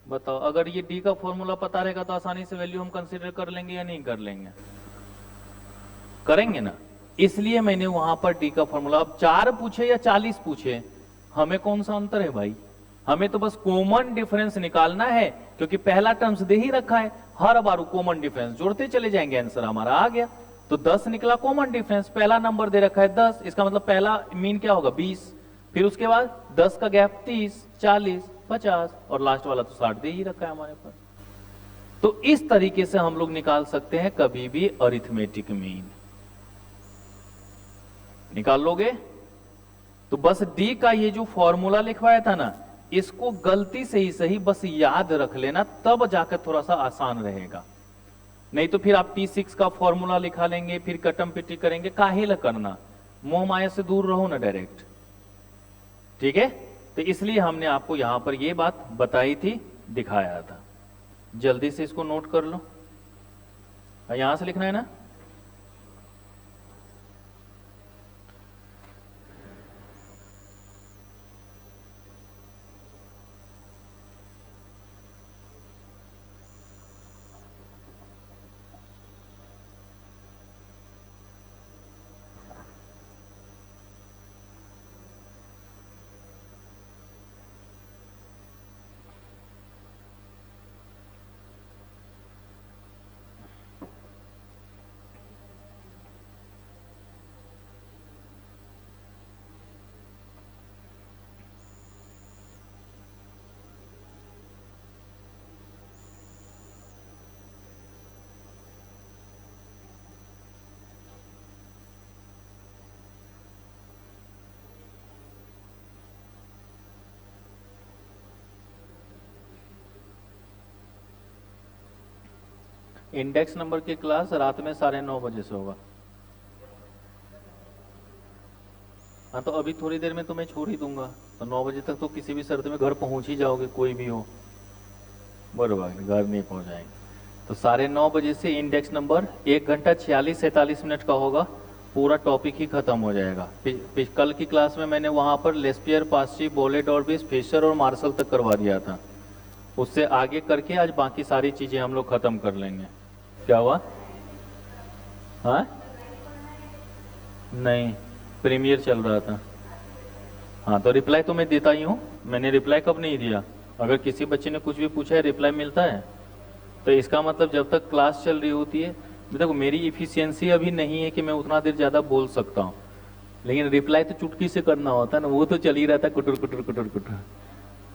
[SPEAKER 1] बताओ, अगर ये d का फॉर्मूला पता रहेगा तो आसानी से वैल्यू हम कंसीडर कर लेंगे या नहीं कर लेंगे? करेंगे ना। इसलिए मैंने वहां पर d का फॉर्मूला, अब 4 पूछे या 40 पूछे, हमें कौन सा अंतर है भाई? हमें तो बस कॉमन डिफरेंस निकालना है, क्योंकि पहला टर्म्स दे ही रखा है। हर बार कॉमन डिफरेंस जोड़ते चले जाएंगे, आंसर हमारा आ गया। तो 10 निकला कॉमन डिफरेंस, पहला नंबर दे रखा है 10, इसका मतलब पहला मीन क्या होगा? 20। फिर उसके बाद 10 का गैप 30, 40, 50, और लास्ट वाला तो 60 दे ही रखा है हमारे पास। तो इस तरीके से हम लोग निकाल सकते हैं कभी भी अरिथमेटिक मीन। निकाल लोगे? तो बस डी का ये जो फॉर्मूला लिखवाया था ना, इसको गलती से ही सही बस याद रख लेना, तब जाकर थोड़ा सा आसान रहेगा। नहीं तो फिर आप T6 का फॉर्मूला लिखा लेंगे, फिर कटम पिटी करेंगे, काहे ला करना? मोह माया से दूर रहो ना डायरेक्ट। ठीक है, तो इसलिए हमने आपको यहां पर ये बात बताई थी, दिखाया था। जल्दी से इसको नोट कर लो। यहां से लिखना है ना। इंडेक्स नंबर की क्लास रात में 9:30 बजे से होगा। हाँ तो अभी थोड़ी देर में तो मैं छोड़ ही दूंगा, तो 9 बजे तक तो किसी भी शर्त में घर पहुंच ही जाओगे, कोई भी हो। बराबर, घर नहीं पहुंच जाएंगे। तो 9:30 बजे से इंडेक्स नंबर 1 घंटा 46-47 मिनट का होगा, पूरा टॉपिक ही खत्म हो जाएगा। कल की क्लास में मैंने वहां पर लेस्पियर, पास्ची, बोलेट और भी फिशर और मार्शल तक करवा दिया था। उससे आगे करके आज बाकी सारी चीजें हम लोग खत्म कर लेंगे। क्या हुआ? हाँ नहीं, प्रीमियर चल रहा था। हाँ तो रिप्लाई तो मैं देता ही हूँ, मैंने रिप्लाई कब नहीं दिया? अगर किसी बच्चे ने कुछ भी पूछा है रिप्लाई मिलता है, तो इसका मतलब जब तक क्लास चल रही होती है, देखो मेरी इफिशियंसी अभी नहीं है कि मैं उतना देर ज़्यादा बोल सकता हूँ, लेकिन रिप्लाई तो चुटकी से करना होता है ना, वो तो चल ही रहता है कुटर कुटर कुटर कुटर,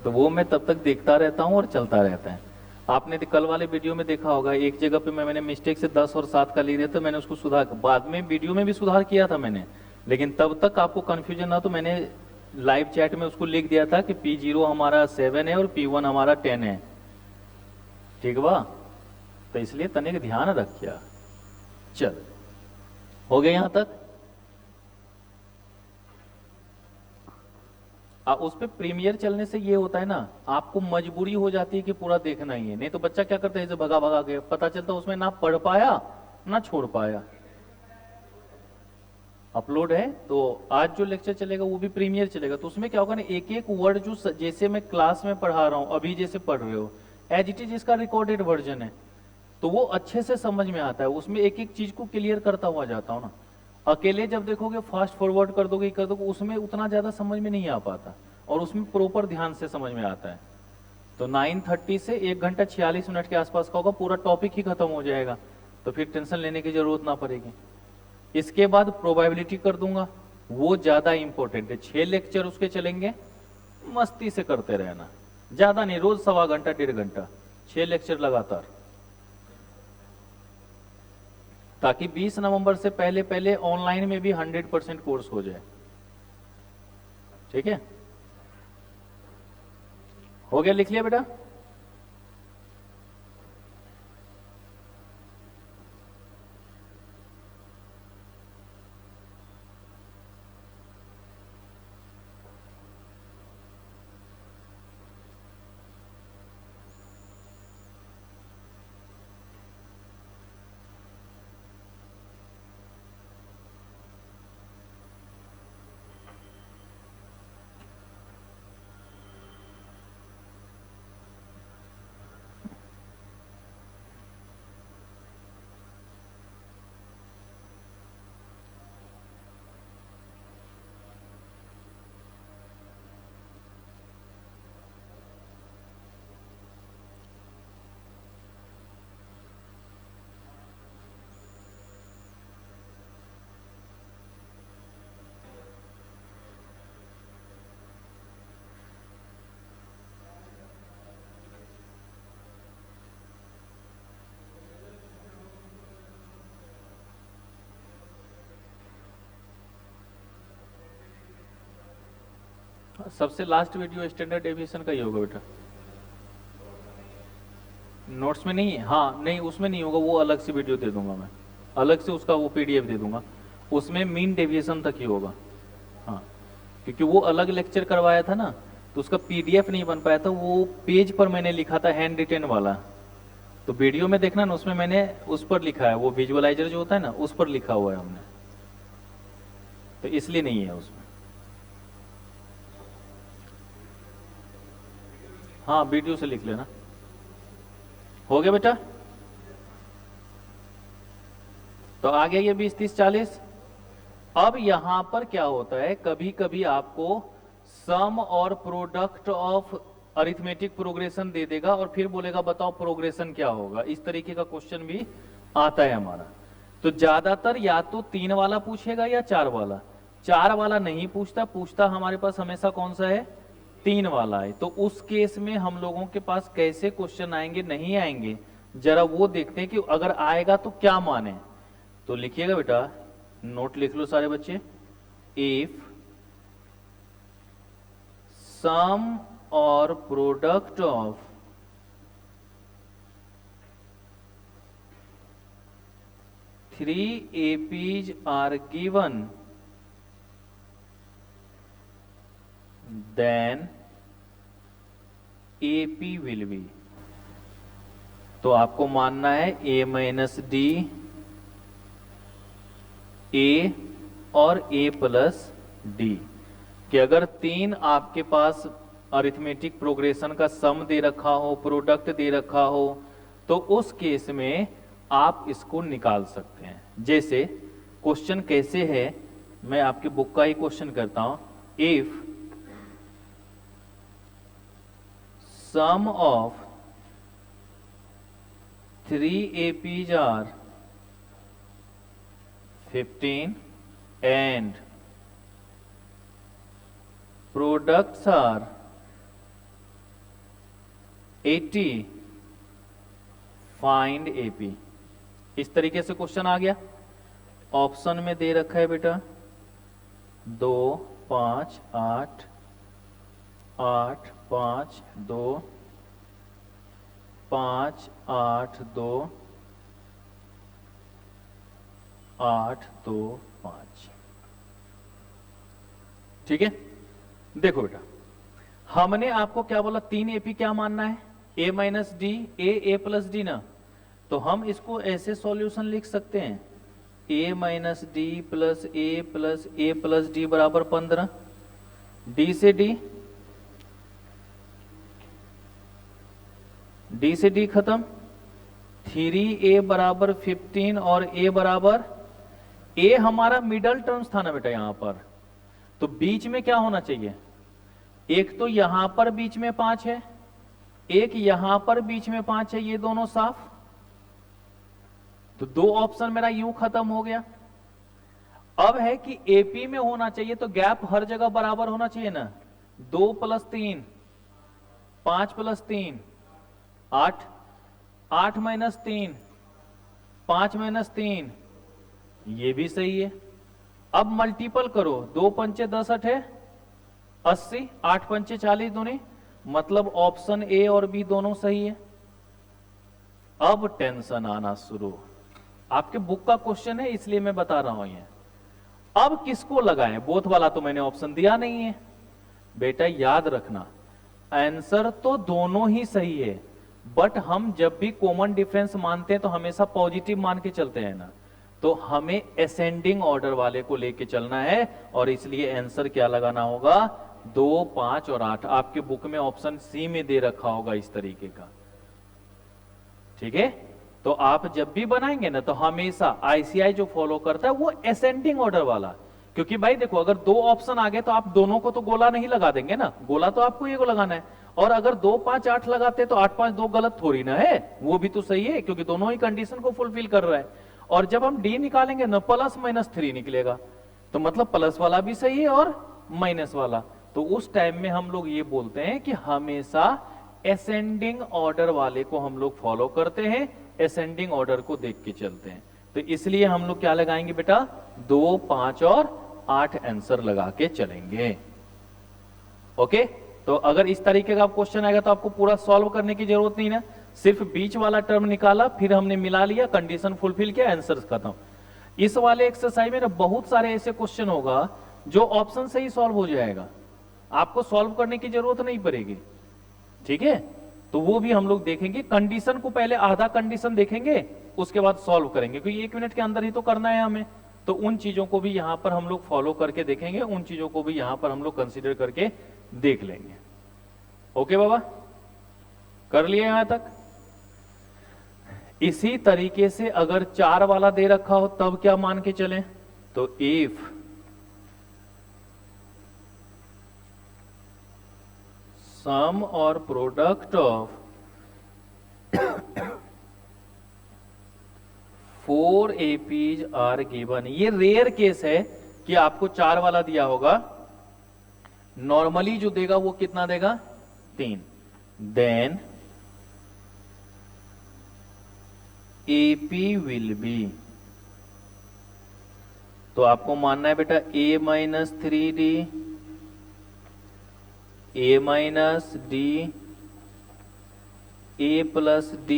[SPEAKER 1] तो वो मैं तब तक देखता रहता हूँ और चलता रहता है। आपने कल वाले वीडियो में देखा होगा, एक जगह पे मैंने मिस्टेक से 10 और 7 का ले लिया, तो मैंने उसको सुधार, बाद में वीडियो में भी सुधार किया था मैंने, लेकिन तब तक आपको कंफ्यूजन ना, तो मैंने लाइव चैट में उसको लिख दिया था कि P0 हमारा 7 है और P1 हमारा 10 है। ठीक बा? तो इसलिए तनिक ध्यान रखिया। चल, हो गए यहां तक? उस पे प्रीमियर चलने से ये होता है ना, आपको मजबूरी हो जाती है कि पूरा देखना ही है, नहीं तो बच्चा क्या करता है, इसे भगा भगा के, पता चलता उसमें ना पढ़ पाया ना छोड़ पाया। अपलोड है तो आज जो लेक्चर चलेगा वो भी प्रीमियर चलेगा, तो उसमें क्या होगा ना, एक एक वर्ड जो जैसे मैं क्लास में पढ़ा रहा हूं, अभी जैसे पढ़ रहे हो, एज इट इज इसका रिकॉर्डेड वर्जन है, तो वो अच्छे से समझ में आता है, उसमें एक एक चीज को क्लियर करता हुआ जाता हूं ना। अकेले जब देखोगे, फास्ट फॉरवर्ड कर दोगे, उसमें उतना ज्यादा समझ में नहीं आ पाता, और उसमें प्रॉपर ध्यान से समझ में आता है। तो 9:30 से 1 घंटा 46 मिनट के आसपास का होगा, पूरा टॉपिक ही खत्म हो जाएगा, तो फिर टेंशन लेने की जरूरत ना पड़ेगी। इसके बाद प्रोबेबिलिटी कर दूंगा, वो ज्यादा इंपॉर्टेंट है, 6 लेक्चर उसके चलेंगे, मस्ती से करते रहना, ज्यादा नहीं, रोज 1.25 घंटा 1.5 घंटा, 6 लेक्चर लगातार, ताकि 20 नवंबर से पहले पहले ऑनलाइन में भी 100% कोर्स हो जाए। ठीक है, हो गया? लिख लिया बेटा? सबसे लास्ट वीडियो स्टैंडर्ड डेविएशन का ही होगा बेटा, नोट्स में नहीं है? हाँ नहीं, उसमें नहीं होगा, वो अलग से वीडियो दे दूंगा मैं, अलग से उसका वो PDF दे दूंगा, उसमें मीन डेविएशन तक ही होगा। हाँ, क्योंकि वो अलग लेक्चर करवाया था ना, तो उसका PDF नहीं बन पाया था, वो पेज पर मैंने लिखा था हैंड रिटेन वाला, तो वीडियो में देखना ना, उसमें मैंने उस पर लिखा है, वो विजुअलाइजर जो होता है ना, उस पर लिखा हुआ है हमने, तो इसलिए नहीं है उसमें। हाँ वीडियो से लिख लेना। हो गया बेटा? तो आ गया ये 20, 30, 40। अब यहां पर क्या होता है, कभी कभी आपको सम और प्रोडक्ट ऑफ अरिथमेटिक प्रोग्रेशन दे देगा और फिर बोलेगा बताओ प्रोग्रेशन क्या होगा, इस तरीके का क्वेश्चन भी आता है हमारा। तो ज्यादातर या तो 3 वाला पूछेगा या 4 वाला, 4 वाला नहीं पूछता, पूछता हमारे पास हमेशा कौन सा है, 3 वाला है। तो उस केस में हम लोगों के पास कैसे क्वेश्चन आएंगे, नहीं आएंगे, जरा वो देखते हैं कि अगर आएगा तो क्या माने। तो लिखिएगा बेटा, नोट लिख लो सारे बच्चे, इफ सम और product of 3 APs are given, then AP will be। तो आपको मानना है A माइनस डी, A और A प्लस डी, कि अगर 3 आपके पास अरिथमेटिक प्रोग्रेशन का सम दे रखा हो, प्रोडक्ट दे रखा हो, तो उस केस में आप इसको निकाल सकते हैं। जैसे क्वेश्चन कैसे है, मैं आपकी बुक का ही क्वेश्चन करता हूं। If sum of 3 APs are 15 and products are 80, find AP. इस तरीके से क्वेश्चन आ गया। ऑप्शन में दे रखा है बेटा 2 5 8 8 5 2 5 8 2 8 2 5। ठीक है, देखो बेटा, हमने आपको क्या बोला, 3 एपी क्या मानना है, ए माइनस डी, ए प्लस डी ना। तो हम इसको ऐसे सॉल्यूशन लिख सकते हैं, ए माइनस डी प्लस ए प्लस डी बराबर 15, डी से डी खत्म, 3a बराबर 15 और a बराबर, a हमारा मिडल टर्म्स था ना बेटा यहां पर, तो बीच में क्या होना चाहिए, एक तो यहां पर बीच में 5 है, एक यहां पर बीच में 5 है, ये दोनों साफ, तो 2 ऑप्शन मेरा यूं खत्म हो गया। अब है कि एपी में होना चाहिए तो गैप हर जगह बराबर होना चाहिए ना, 2 प्लस 3 5 प्लस 3 8, 8 माइनस 3 5 माइनस 3, ये भी सही है। अब मल्टीपल करो, 2 पंचे 10 8 80, 8 पंचे 40 दूनी, मतलब ऑप्शन ए और बी दोनों सही है। अब टेंशन आना शुरू, आपके बुक का क्वेश्चन है इसलिए मैं बता रहा हूं ये। अब किसको लगाएं, बोथ वाला तो मैंने ऑप्शन दिया नहीं है। बेटा याद रखना, आंसर तो दोनों ही सही है, बट हम जब भी कॉमन डिफरेंस मानते हैं तो हमेशा पॉजिटिव मान के चलते हैं ना, तो हमें असेंडिंग ऑर्डर वाले को लेके चलना है, और इसलिए आंसर क्या लगाना होगा, 2 5 और 8। आपके बुक में ऑप्शन सी में दे रखा होगा इस तरीके का। ठीक है, तो आप जब भी बनाएंगे ना तो हमेशा आईसीआई जो फॉलो करता है वो असेंडिंग ऑर्डर वाला, क्योंकि भाई देखो अगर 2 ऑप्शन आ गए तो आप दोनों को तो गोला नहीं लगा देंगे ना, गोला तो आपको ये को लगाना है। और अगर 2 5 8 लगाते तो 8 5 2 गलत थोड़ी ना है, वो भी तो सही है, क्योंकि दोनों ही कंडीशन को फुलफिल कर रहा है। और जब हम डी निकालेंगे ना, प्लस माइनस 3 निकलेगा, तो मतलब प्लस वाला भी सही है और माइनस वाला। तो उस टाइम में हम लोग ये बोलते हैं कि हमेशा असेंडिंग ऑर्डर वाले को हम लोग फॉलो करते हैं, असेंडिंग ऑर्डर को देख के चलते हैं। तो इसलिए हम लोग क्या लगाएंगे बेटा, 2 5 और 8 आंसर लगा के चलेंगे। ओके, तो अगर इस तरीके का क्वेश्चन आएगा तो आपको पूरा सॉल्व करने की जरूरत नहीं ना, सिर्फ बीच वाला टर्म निकाला, फिर हमने मिला लिया, कंडीशन फुलफिल किया, आंसर खत्म। इस वाले एक्सरसाइज में ना बहुत सारे ऐसे क्वेश्चन होगा जो ऑप्शन से ही सॉल्व हो जाएगा, आपको सॉल्व करने की जरूरत नहीं पड़ेगी। ठीक है, तो वो भी हम लोग देखेंगे। कंडीशन को पहले आधा कंडीशन देखेंगे, उसके बाद सॉल्व करेंगे, क्योंकि 1 मिनट के अंदर ही तो करना है हमें। तो उन चीजों को भी यहां पर हम लोग फॉलो करके देखेंगे, उन चीजों को भी यहां पर हम लोग कंसीडर करके देख लेंगे। ओके बाबा, कर लिया यहां तक। इसी तरीके से अगर 4 वाला दे रखा हो तब क्या मान के चलें, तो इफ सम और product of 4 APs are given, ये रेयर केस है कि आपको 4 वाला दिया होगा, नॉर्मली जो देगा वो कितना देगा, 3। देन AP विल बी, तो आपको मानना है बेटा A minus 3D, A minus D, A plus D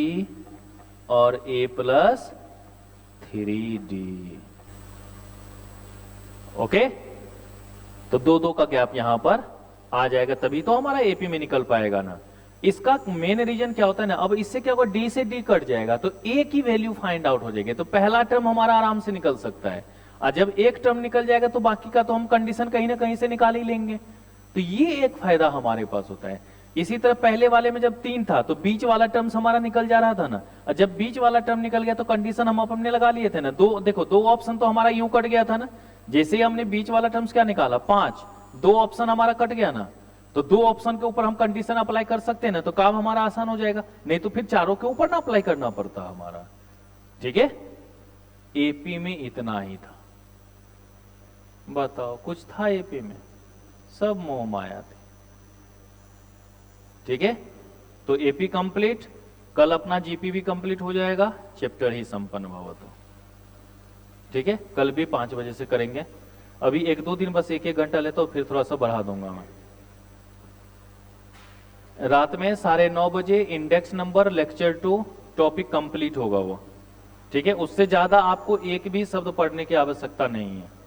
[SPEAKER 1] और A प्लस 3D। ओके, तो 2-2 का गैप यहां पर आ जाएगा, तभी तो हमारा एपी में निकल पाएगा ना। इसका मेन रीजन क्या होता है ना, अब इससे क्या होगा, डी से डी कट जाएगा तो ए की वैल्यू फाइंड आउट हो जाएगी, तो पहला टर्म हमारा आराम से निकल सकता है। और जब एक टर्म निकल जाएगा तो बाकी का तो हम कंडीशन कहीं ना कहीं से निकाल ही लेंगे। तो ये एक फायदा हमारे पास होता है। इसी तरह पहले वाले में जब 3 था तो बीच वाला टर्म्स हमारा निकल जा रहा था ना, और जब बीच वाला टर्म निकल गया तो कंडीशन हम अपने लगा लिए थे ना। देखो 2 ऑप्शन तो हमारा यूं कट गया था ना, जैसे ही हमने बीच वाला टर्म्स क्या निकाला 5, 2 ऑप्शन हमारा कट गया ना, तो 2 ऑप्शन के ऊपर हम कंडीशन अप्लाई कर सकते हैं ना, तो काम हमारा आसान हो जाएगा। नहीं तो फिर चारों के ऊपर ना अप्लाई करना पड़ता हमारा। ठीक है, एपी में इतना ही था। बताओ कुछ था एपी में? सब मोह माया थे। ठीक है, तो एपी कंप्लीट, कल अपना जीपी भी कंप्लीट हो जाएगा, चैप्टर ही संपन्न भवतु। ठीक है, कल भी 5 बजे से करेंगे। अभी 1-2 दिन बस 1-1 घंटा लेता हूं, फिर थोड़ा सा बढ़ा दूंगा मैं। रात में 9:30 बजे index number lecture 2 topic complete होगा वो। ठीक है, उससे ज्यादा आपको एक भी शब्द पढ़ने की आवश्यकता नहीं है।